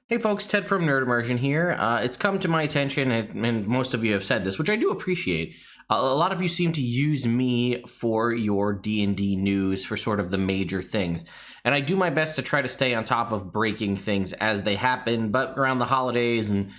Hey folks, Ted from Immersion here. It's come to my attention, and most of you have said this, which I do appreciate. A lot of you seem to use me for your D&D news for sort of the major things. And I do my best to try to stay on top of breaking things as they happen, but around the holidays and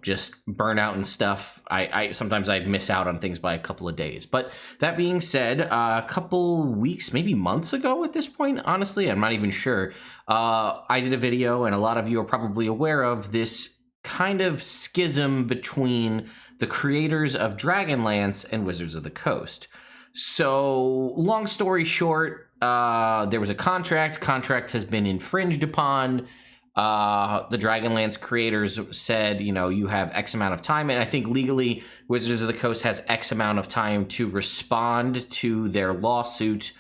just burnout and stuff, I sometimes I miss out on things by a couple of days. But that being said, a couple weeks, maybe months ago at this point, honestly, I'm not even sure, I did a video, and a lot of you are probably aware of this kind of schism between the creators of Dragonlance and Wizards of the Coast. So, long story short, there was a contract has been infringed upon. The Dragonlance creators said, you have X amount of time, and I think legally Wizards of the Coast has X amount of time to respond to their lawsuit.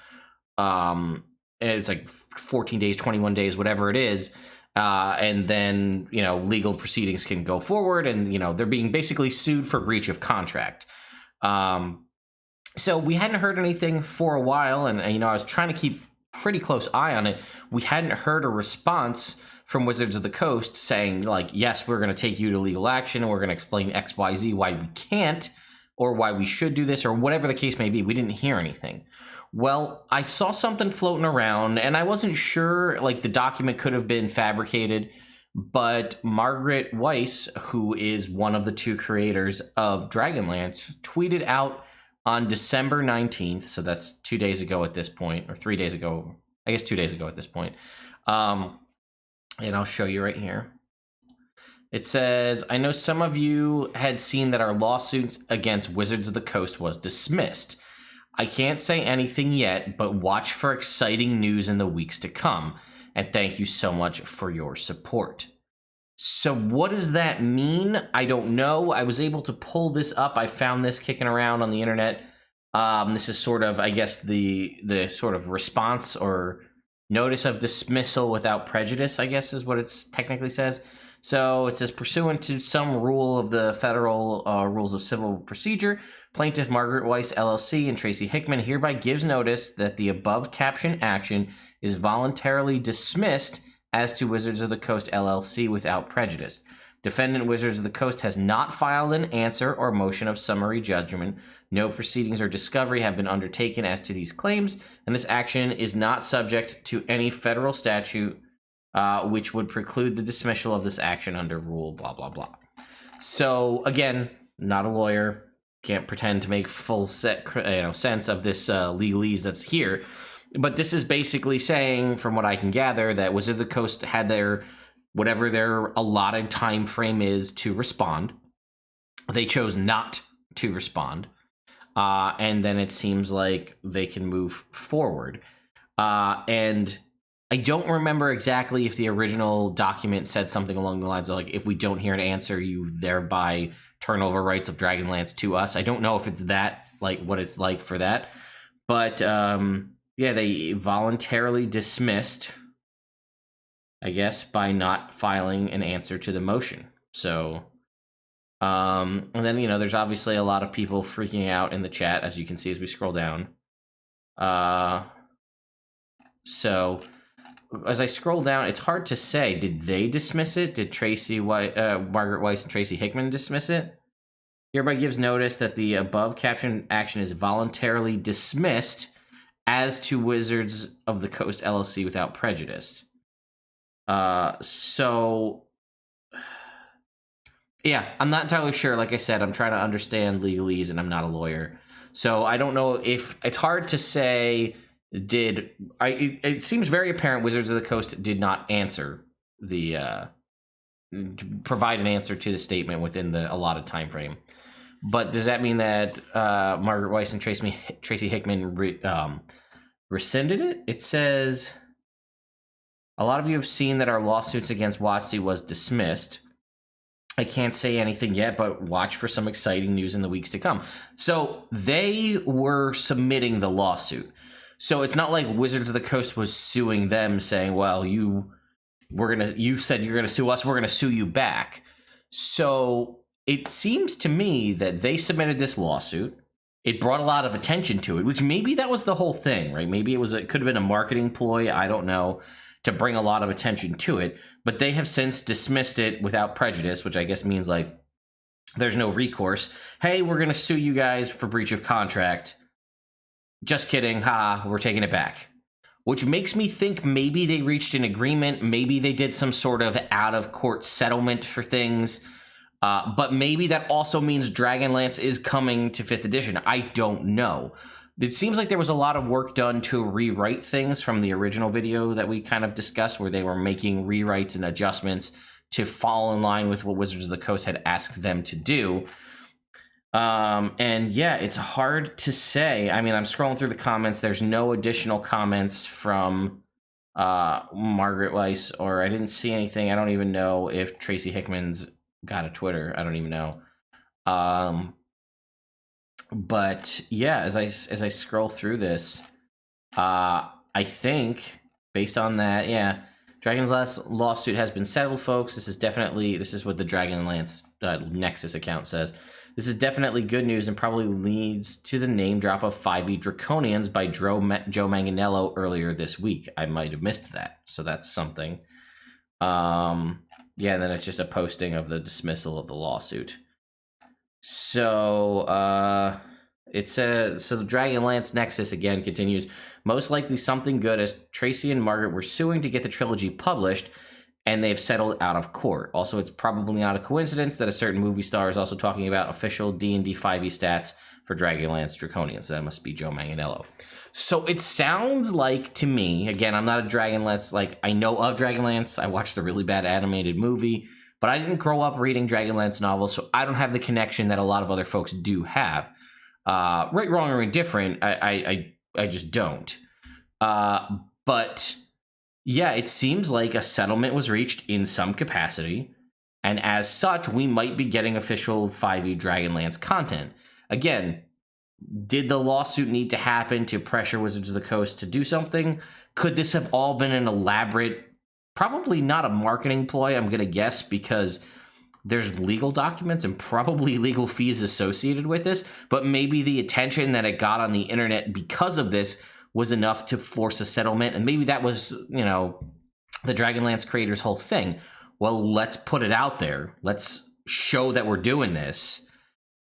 And it's like 14 days, 21 days, whatever it is. And then, legal proceedings can go forward, and, they're being basically sued for breach of contract. So we hadn't heard anything for a while, and I was trying to keep pretty close eye on it. We hadn't heard a response from Wizards of the Coast saying, like, yes, we're going to take you to legal action, and we're going to explain X, Y, Z, why we can't, or why we should do this, or whatever the case may be. We didn't hear anything. Well, I saw something floating around, and I wasn't sure, like, the document could have been fabricated, but Margaret Weiss, who is one of the two creators of Dragonlance, tweeted out on December 19th, so that's 2 days ago at this point, or 3 days ago, I guess 2 days ago at this point, and I'll show you right here. It says, I know some of you had seen that our lawsuit against Wizards of the Coast was dismissed. I can't say anything yet, but watch for exciting news in the weeks to come. And thank you so much for your support. So what does that mean? I don't know. I was able to pull this up. I found this kicking around on the internet. This is sort of, I guess, the sort of response or notice of dismissal without prejudice, I guess is what it technically says. So it says, pursuant to some rule of the Federal Rules of Civil Procedure, Plaintiff Margaret Weiss, LLC, and Tracy Hickman hereby gives notice that the above captioned action is voluntarily dismissed as to Wizards of the Coast, LLC, without prejudice. Defendant Wizards of the Coast has not filed an answer or motion of summary judgment. No proceedings or discovery have been undertaken as to these claims, and this action is not subject to any federal statute which would preclude the dismissal of this action under rule blah, blah, blah. So, again, not a lawyer. Can't pretend to make full sense of this legalese that's here. But this is basically saying, from what I can gather, that Wizards of the Coast had whatever their allotted time frame is to respond. They chose not to respond. And then it seems like they can move forward. And I don't remember exactly if the original document said something along the lines of, like, if we don't hear an answer, you thereby turn over rights of Dragonlance to us. I don't know if it's that, like, what it's like for that. But, they voluntarily dismissed, I guess, by not filing an answer to the motion. So, and then, there's obviously a lot of people freaking out in the chat, as you can see as we scroll down. So, as I scroll down, it's hard to say. Did they dismiss it? Did Margaret Weiss and Tracy Hickman dismiss it? Hereby gives notice that the above captioned action is voluntarily dismissed as to Wizards of the Coast, LLC, without prejudice. So, yeah, I'm not entirely sure. Like I said, I'm trying to understand legalese, and I'm not a lawyer. So I don't know if it's hard to say. It seems very apparent Wizards of the Coast did not answer provide an answer to the statement within the allotted time frame. But does that mean that Margaret Weiss and Tracy Hickman rescinded it? It says, a lot of you have seen that our lawsuits against WotC was dismissed. I can't say anything yet, but watch for some exciting news in the weeks to come. So they were submitting the lawsuit. So it's not like Wizards of the Coast was suing them, saying, well, you said you're going to sue us, we're going to sue you back. So it seems to me that they submitted this lawsuit. It brought a lot of attention to it, which maybe that was the whole thing, right? Maybe it could have been a marketing ploy, I don't know, to bring a lot of attention to it, but they have since dismissed it without prejudice, which I guess means like there's no recourse. Hey, we're going to sue you guys for breach of contract. Just kidding. We're taking it back. Which makes me think maybe they reached an agreement. Maybe they did some sort of out-of-court settlement for things. But maybe that also means Dragonlance is coming to 5th edition. I don't know. It seems like there was a lot of work done to rewrite things from the original video that we kind of discussed, where they were making rewrites and adjustments to fall in line with what Wizards of the Coast had asked them to do. And yeah, it's hard to say. I mean, I'm scrolling through the comments. There's no additional comments from Margaret Weiss, or I didn't see anything. I don't even know if Tracy Hickman's got a Twitter. I don't even know. But yeah, as I scroll through this, I think based on that, yeah, Dragonlance lawsuit has been settled, folks. This is what the Dragonlance Nexus account says. This is definitely good news and probably leads to the name drop of 5e Draconians by Joe Manganiello earlier this week. I might have missed that, so that's something. Yeah, and then it's just a posting of the dismissal of the lawsuit. So it says, so the Dragonlance Nexus again continues. Most likely something good, as Tracy and Margaret were suing to get the trilogy published, and they've settled out of court. Also, it's probably not a coincidence that a certain movie star is also talking about official D&D 5e stats for Dragonlance Draconians. So that must be Joe Manganiello. So it sounds like to me, again, I'm not a Dragonlance, like I know of Dragonlance. I watched the really bad animated movie, but I didn't grow up reading Dragonlance novels, so I don't have the connection that a lot of other folks do have. Right, wrong, or indifferent, I just don't. But yeah, it seems like a settlement was reached in some capacity, and as such, we might be getting official 5e Dragonlance content. Again, did the lawsuit need to happen to pressure Wizards of the Coast to do something? Could this have all been an elaborate, probably not a marketing ploy, I'm going to guess, because there's legal documents and probably legal fees associated with this, but maybe the attention that it got on the internet because of this was enough to force a settlement, and maybe that was, you know, the Dragonlance creators' whole thing. Well, let's put it out there. Let's show that we're doing this,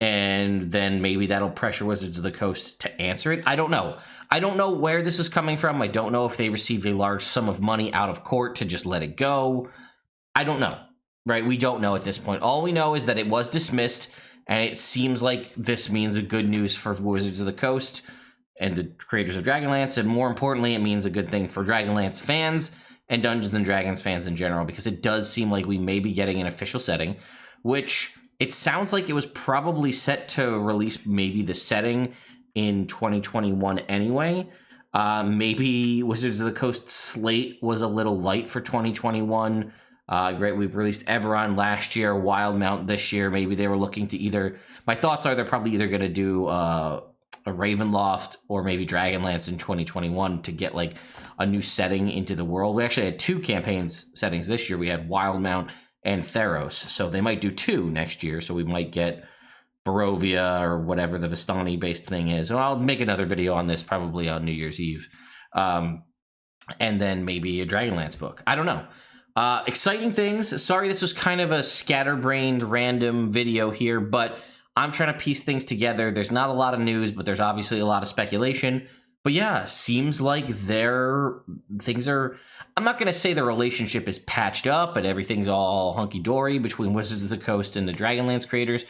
and then maybe that'll pressure Wizards of the Coast to answer it. I don't know. I don't know where this is coming from. I don't know if they received a large sum of money out of court to just let it go. I don't know, right? We don't know at this point. All we know is that it was dismissed, and it seems like this means a good news for Wizards of the Coast and the creators of Dragonlance, and more importantly, it means a good thing for Dragonlance fans and Dungeons & Dragons fans in general, because it does seem like we may be getting an official setting, which it sounds like it was probably set to release maybe the setting in 2021 anyway. Maybe Wizards of the Coast slate was a little light for 2021. Great, we've released Eberron last year, Wildmount this year. Maybe they were looking to either, my thoughts are they're probably either going to do a Ravenloft or maybe Dragonlance in 2021 to get like a new setting into the world. We actually had 2 campaigns settings this year. We had Wildmount and Theros, so they might do 2 next year. So we might get Barovia or whatever the Vistani based thing is. Well, I'll make another video on this probably on New Year's Eve. And then maybe a Dragonlance book. I don't know. Exciting things. Sorry, this was kind of a scatterbrained random video here, but I'm trying to piece things together. There's not a lot of news, but there's obviously a lot of speculation. But yeah, seems like things are, I'm not going to say the relationship is patched up and everything's all hunky-dory between Wizards of the Coast and the Dragonlance creators.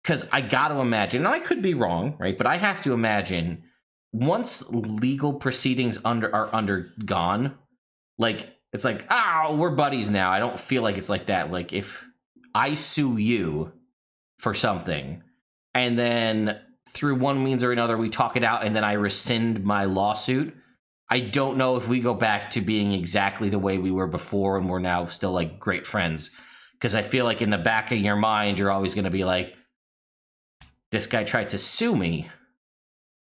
Because I got to imagine, and I could be wrong, right? But I have to imagine once legal proceedings are undergone, like, it's like, we're buddies now. I don't feel like it's like that. Like, if I sue you for something, and then through one means or another we talk it out, and then I rescind my lawsuit, I don't know if we go back to being exactly the way we were before and we're now still like great friends. Because I feel like in the back of your mind you're always going to be like, this guy tried to sue me,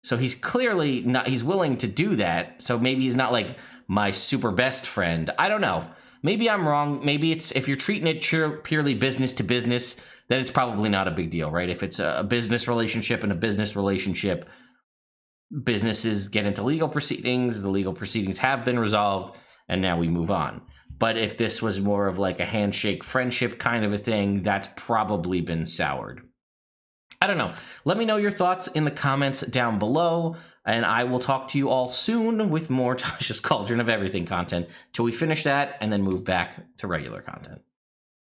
so he's clearly not, he's willing to do that, so maybe he's not like my super best friend. I don't know, maybe I'm wrong. Maybe it's, if you're treating it purely business to business, then it's probably not a big deal, right? If it's a business relationship and a business relationship, businesses get into legal proceedings. The legal proceedings have been resolved, and now we move on. But if this was more of like a handshake friendship kind of a thing, that's probably been soured. I don't know. Let me know your thoughts in the comments down below, and I will talk to you all soon with more Tasha's Cauldron of Everything content till we finish that and then move back to regular content.